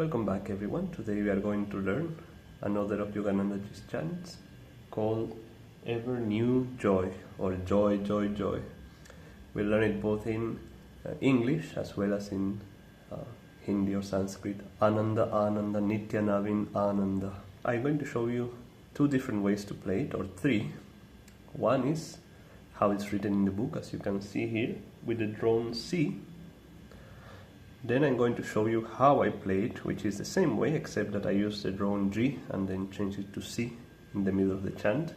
Welcome back everyone. Today we are going to learn another of Yogananda's chants called Ever New Joy or Joy, Joy, Joy. We'll learn it both in English as well as in Hindi or Sanskrit. Ananda, Ananda, Nitya Navin Ananda. I'm going to show you two different ways to play it, or three. One is how it's written in the book, as you can see here, with the drone C. Then I'm going to show you how I play it, which is the same way, except that I use the drone G and then change it to C in the middle of the chant,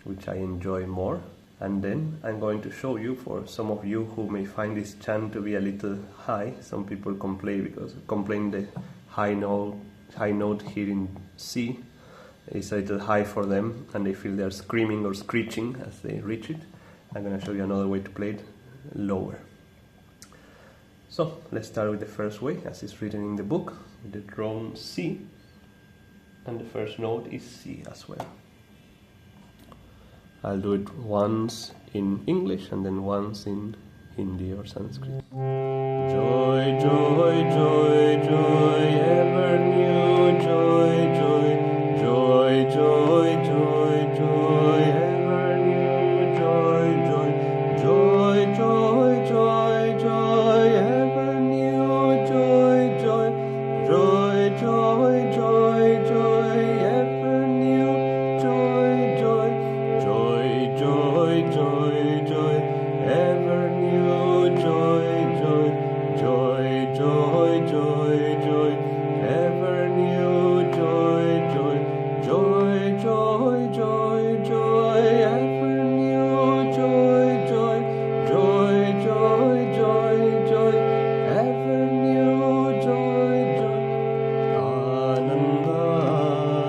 which I enjoy more. And then I'm going to show you, for some of you who may find this chant to be a little high, some people complain the high note here in C is a little high for them, and they feel they're screaming or screeching as they reach it. I'm going to show you another way to play it lower. So let's start with the first way, as it's written in the book, with the drone C, and the first note is C as well. I'll do it once in English and then once in Hindi or Sanskrit. Joy, joy, joy, joy, ever new joy, joy, joy, joy, joy, joy, ever new joy, joy, joy, joy, joy, joy, ever new joy, joy, joy, joy, joy, joy, ever new joy, joy, joy, joy, joy, joy, ever new joy, joy, joy, joy, joy, joy, ever new joy, joy, joy, joy, joy, joy, ever new joy, joy, joy, joy, joy, joy, ever new joy, joy. Ananda,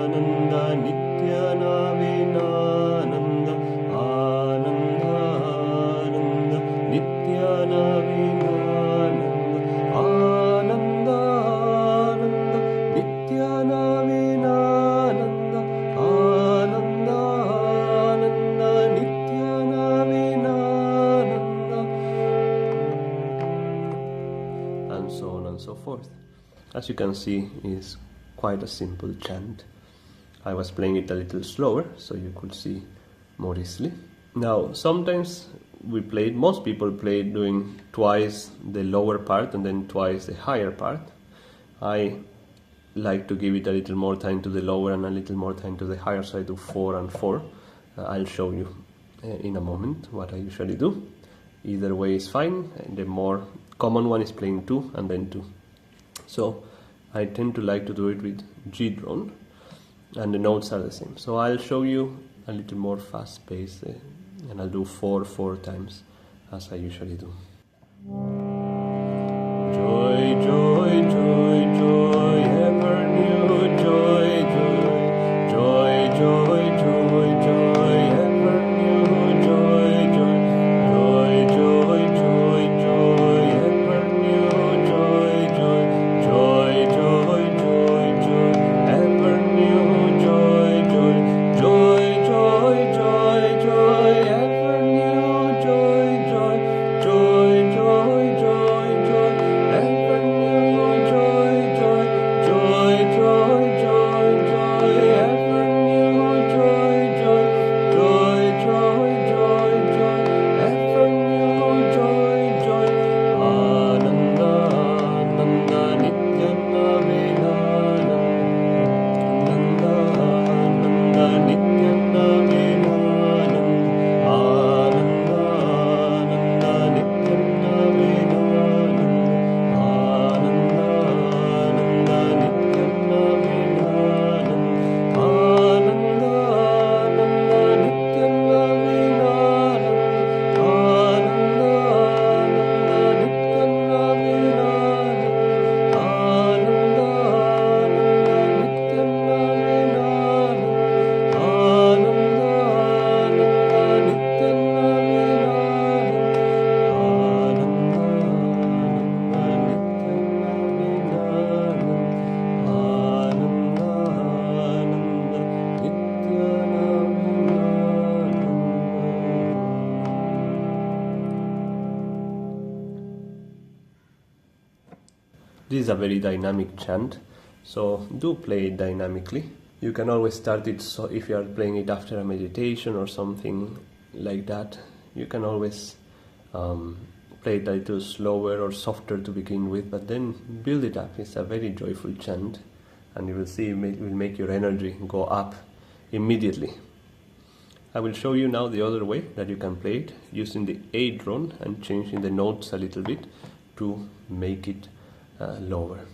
Ananda, Nitya Navin Ananda, Ananda, Ananda, Nitya Navin Ananda, Ananda, Ananda, Nitya Navin Ananda, Ananda, Ananda, Nitya Navin Ananda, and so on and so forth. As you can see, it's quite a simple chant. I was playing it a little slower, so you could see more easily. Now, sometimes most people play doing twice the lower part and then twice the higher part. I like to give it a little more time to the lower and a little more time to the higher, so I do 4 and 4. I'll show you in a moment what I usually do. Either way is fine. The more common one is playing 2 and then 2. So I tend to like to do it with G drone, and the notes are the same. So I'll show you a little more fast pace, and I'll do 4 times as I usually do. Joy, joy, joy, joy, ever new joy, joy, joy, joy, joy, joy, ever new joy, joy, joy, joy, joy, joy, ever new joy, joy, joy, joy, joy, joy, ever new joy, joy, joy, joy, joy, joy, ever new joy, joy, joy, joy, joy, joy, ever new joy, joy, joy, joy, joy, joy, ever new joy, joy, joy, joy, joy, joy, ever new joy, joy. Ananda, Ananda, Nitya Navin Ananda, Ananda, Nitya Navin Ananda, Ananda, Nitya Navin Ananda, Ananda, Nitya Navin Ananda, Ananda, Nitya Navin Ananda, Ananda, Nitya Navin Ananda, Ananda, Nitya Navin This is a very dynamic chant, So do play it dynamically. You can always start it, so if you are playing it after a meditation or something like that, you can always play it a little slower or softer to begin with, but then build it up. It's a very joyful chant, and you will see it will make your energy go up immediately. I will show you now the other way that you can play it, using the A drone and changing the notes a little bit to make it lower.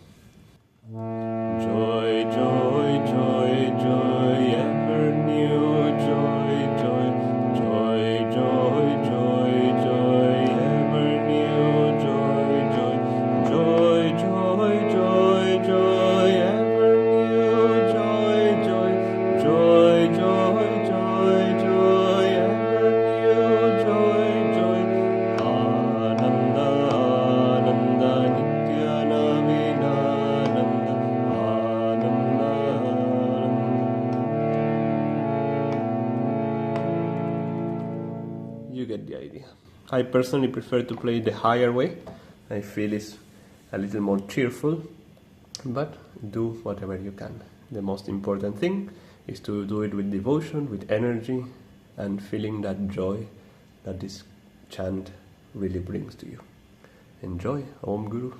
Joy, joy, joy, joy, ever new joy, joy, joy, joy, joy, joy, ever new joy, joy, joy, joy, joy, joy, ever new joy, joy, joy, joy, joy, joy, ever new joy, joy, Ananda, Ananda, Nitya Navin Ananda, Ananda. You get the idea. I personally prefer to play the higher way. I feel it's a little more cheerful, but do whatever you can. The most important thing is to do it with devotion, with energy, and feeling that joy that this chant really brings to you. Enjoy. Om Guru.